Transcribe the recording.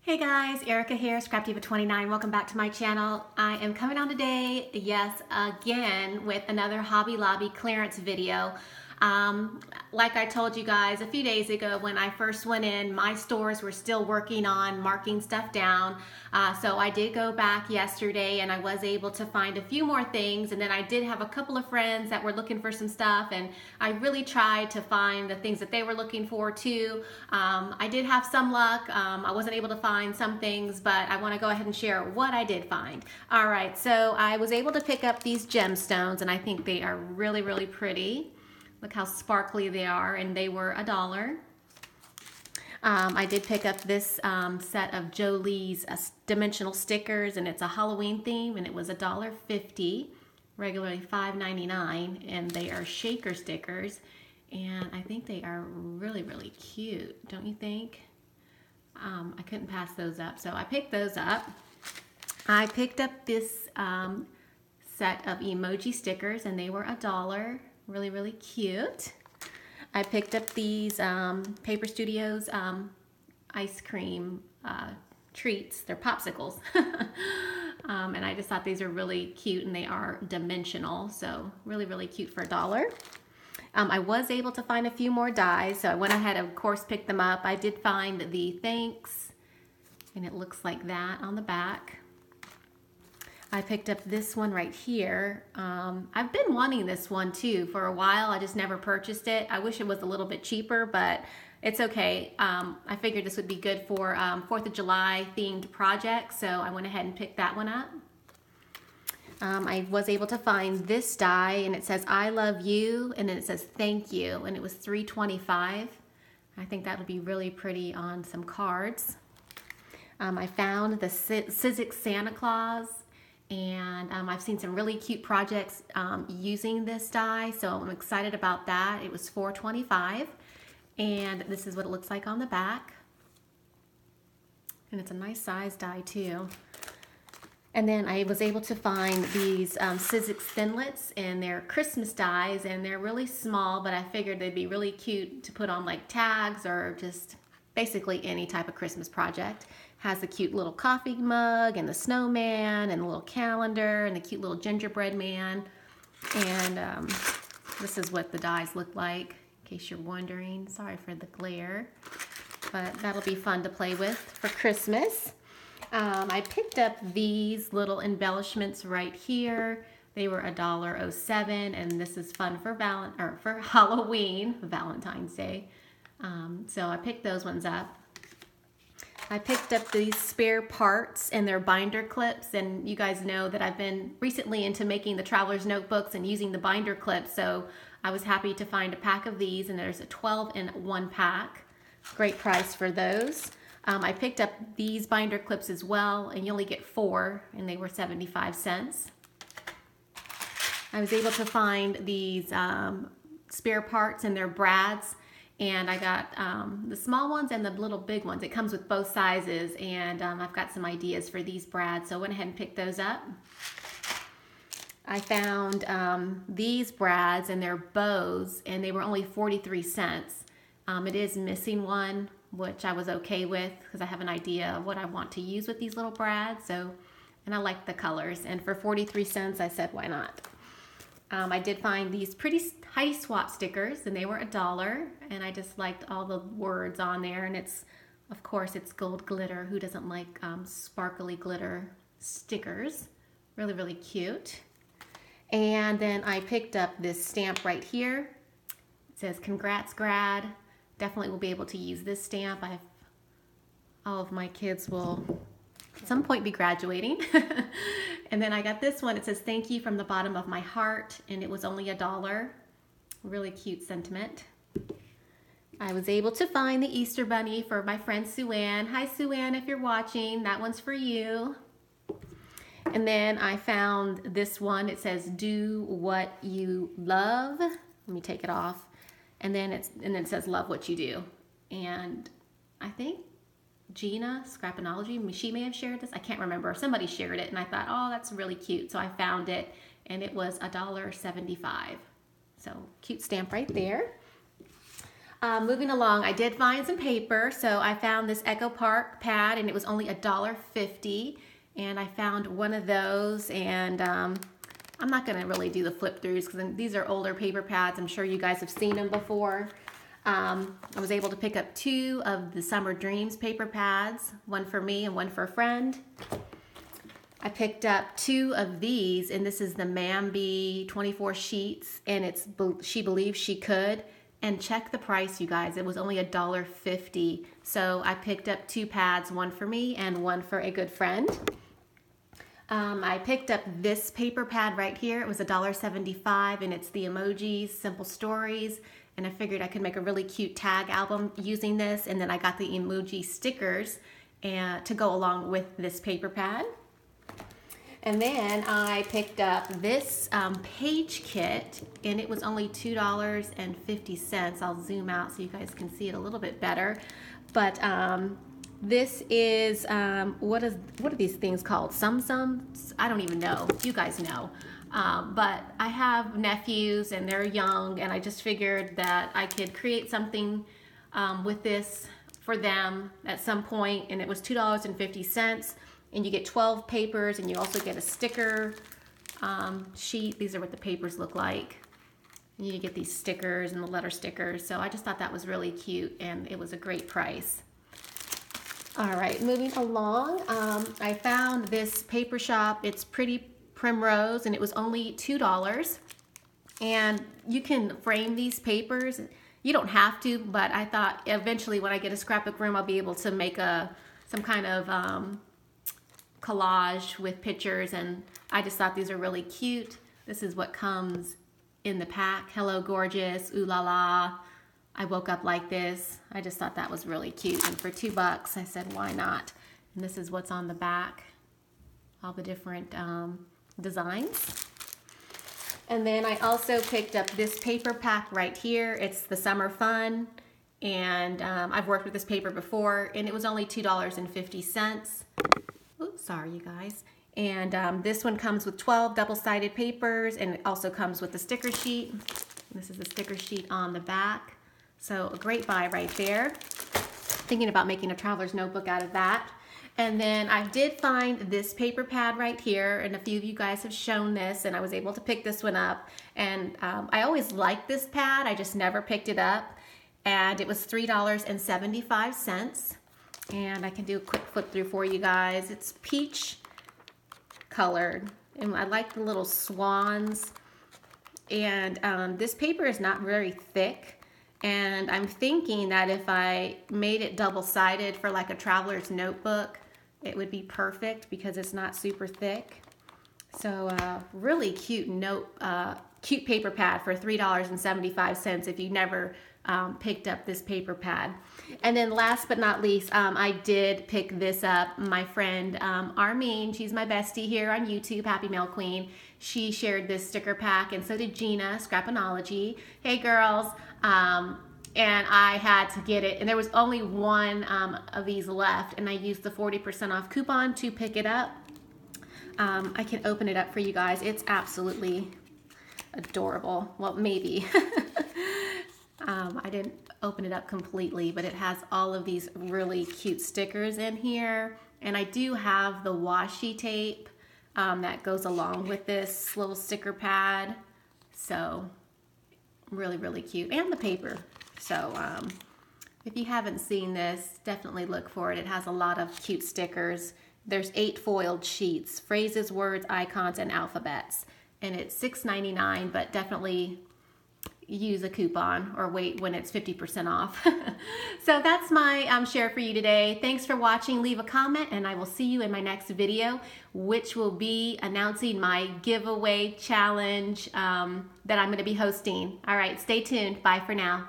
Hey guys, Erica here, Scrapdivatwentynine. Welcome back to my channel. I am coming on today, yes, again, with another Hobby Lobby clearance video. Like I told you guys a few days ago when I first went in, my stores were still working on marking stuff down. So I did go back yesterday and I was able to find a few more things, and then I did have a couple of friends that were looking for some stuff, and I really tried to find the things that they were looking for too. I did have some luck. I wasn't able to find some things, but I want to go ahead and share what I did find. All right, so I was able to pick up these gemstones, and I think they are really, really pretty. Look how sparkly they are, and they were $1. I did pick up this set of Jolie's dimensional stickers, and it's a Halloween theme, and it was $1.50, regularly $5.99, and they are shaker stickers, and I think they are really, really cute, don't you think? I couldn't pass those up, so I picked those up. I picked up this set of emoji stickers, and they were $1. Really, really cute. I picked up these Paper Studios ice cream treats. They're popsicles. And I just thought these are really cute, and they are dimensional, so really, really cute for $1. I was able to find a few more dies, so I went ahead and of course picked them up. I did find the thanks, and it looks like that on the back. I picked up this one right here. I've been wanting this one too for a while. I just never purchased it. I wish it was a little bit cheaper, but it's okay. I figured this would be good for 4th of July themed projects, so I went ahead and picked that one up. I was able to find this die, and it says I love you, and then it says thank you, and it was $3.25. I think that would be really pretty on some cards. I found the Sizzix Santa Claus, and I've seen some really cute projects using this die, so I'm excited about that. It was $4.25, and this is what it looks like on the back, and it's a nice size die too. And then I was able to find these Sizzix Thinlits, and they're Christmas dies, and they're really small, but I figured they'd be really cute to put on like tags or just basically any type of Christmas project. Has a cute little coffee mug and the snowman and the little calendar and the cute little gingerbread man. And this is what the dies look like, in case you're wondering. Sorry for the glare, but that'll be fun to play with for Christmas. I picked up these little embellishments right here. They were $1.07, and this is fun for Halloween, Valentine's Day. So I picked those ones up. I picked up these spare parts and their binder clips, and you guys know that I've been recently into making the traveler's notebooks and using the binder clips, so I was happy to find a pack of these, and there's a 12 in one pack. Great price for those. I picked up these binder clips as well, and you only get 4, and they were 75 cents. I was able to find these spare parts and their brads, and I got the small ones and the little big ones. It comes with both sizes, and I've got some ideas for these brads, so I went ahead and picked those up. I found these brads and their bows, and they were only 43 cents. It is missing one, which I was okay with because I have an idea of what I want to use with these little brads, and I like the colors, and for 43 cents I said why not. I did find these pretty Heidi Swap stickers, and they were $1, and I just liked all the words on there, and of course it's gold glitter. Who doesn't like sparkly glitter stickers? Really, really cute. And then I picked up this stamp right here. It says congrats grad. Definitely will be able to use this stamp. All of my kids will at some point be graduating. And then I got this one. It says thank you from the bottom of my heart, and it was only $1. Really cute sentiment. I was able to find the Easter Bunny for my friend Sue Ann. Hi Sue Ann, if you're watching, that one's for you. And then I found this one. It says do what you love. Let me take it off. And then it says love what you do. And I think Gina, Scrapology, she may have shared this. I can't remember. Somebody shared it, and I thought, oh, that's really cute. So I found it, and it was $1.75. So cute stamp right there. Moving along, I did find some paper. So I found this Echo Park pad and it was only $1.50. And I found one of those, and I'm not gonna really do the flip throughs because these are older paper pads. I'm sure you guys have seen them before. I was able to pick up 2 of the Summer Dreams paper pads, one for me and one for a friend. I picked up 2 of these, and this is the Mambi 24 sheets, and it's She Believes She Could. And check the price, you guys. It was only $1.50. So I picked up 2 pads, one for me and one for a good friend. I picked up this paper pad right here. It was $1.75, and it's the emojis, simple stories. And I figured I could make a really cute tag album using this. And then I got the emoji stickers to go along with this paper pad. And then I picked up this page kit, and it was only $2.50. I'll zoom out so you guys can see it a little bit better. But this is, what are these things called? Sums? I don't even know. You guys know. But I have nephews and they're young, and I just figured that I could create something with this for them at some point, and it was $2.50. And you get 12 papers, and you also get a sticker sheet. These are what the papers look like. And you get these stickers and the letter stickers. So I just thought that was really cute, and it was a great price. All right, moving along, I found this paper shop. It's Pretty Primrose, and it was only $2. And you can frame these papers. You don't have to, but I thought eventually when I get a scrapbook room, I'll be able to make some kind of collage with pictures, and I just thought these are really cute. This is what comes in the pack. Hello, gorgeous. Ooh la la. I woke up like this. I just thought that was really cute, and for $2, I said, why not? And this is what's on the back, all the different designs. And then I also picked up this paper pack right here. It's the Summer Fun, and I've worked with this paper before, and it was only $2.50. Oops, sorry, you guys. And this one comes with 12 double-sided papers, and it also comes with the sticker sheet. This is the sticker sheet on the back. So a great buy right there. Thinking about making a traveler's notebook out of that. And then I did find this paper pad right here, and a few of you guys have shown this, and I was able to pick this one up. And I always liked this pad, I just never picked it up. And it was $3.75. And I can do a quick flip through for you guys. It's peach colored, and I like the little swans. And this paper is not very thick, and I'm thinking that if I made it double-sided for like a traveler's notebook, it would be perfect because it's not super thick. So really cute cute paper pad for $3.75 if you never picked up this paper pad. And then last but not least, I did pick this up. My friend Armene, she's my bestie here on YouTube, Happy Mail Queen. She shared this sticker pack, and so did Gina, Scrapinology. Hey girls. And I had to get it, and there was only one of these left, and I used the 40% off coupon to pick it up. I can open it up for you guys. It's absolutely adorable. Well, maybe. I didn't open it up completely, but it has all of these really cute stickers in here. And I do have the washi tape that goes along with this little sticker pad. So really, really cute. And the paper. So if you haven't seen this, definitely look for it. It has a lot of cute stickers. There's 8 foiled sheets, phrases, words, icons, and alphabets. And it's $6.99, but definitely use a coupon or wait when it's 50% off. So that's my share for you today. Thanks for watching. Leave a comment, and I will see you in my next video, which will be announcing my giveaway challenge that I'm going to be hosting. All right, stay tuned. Bye for now.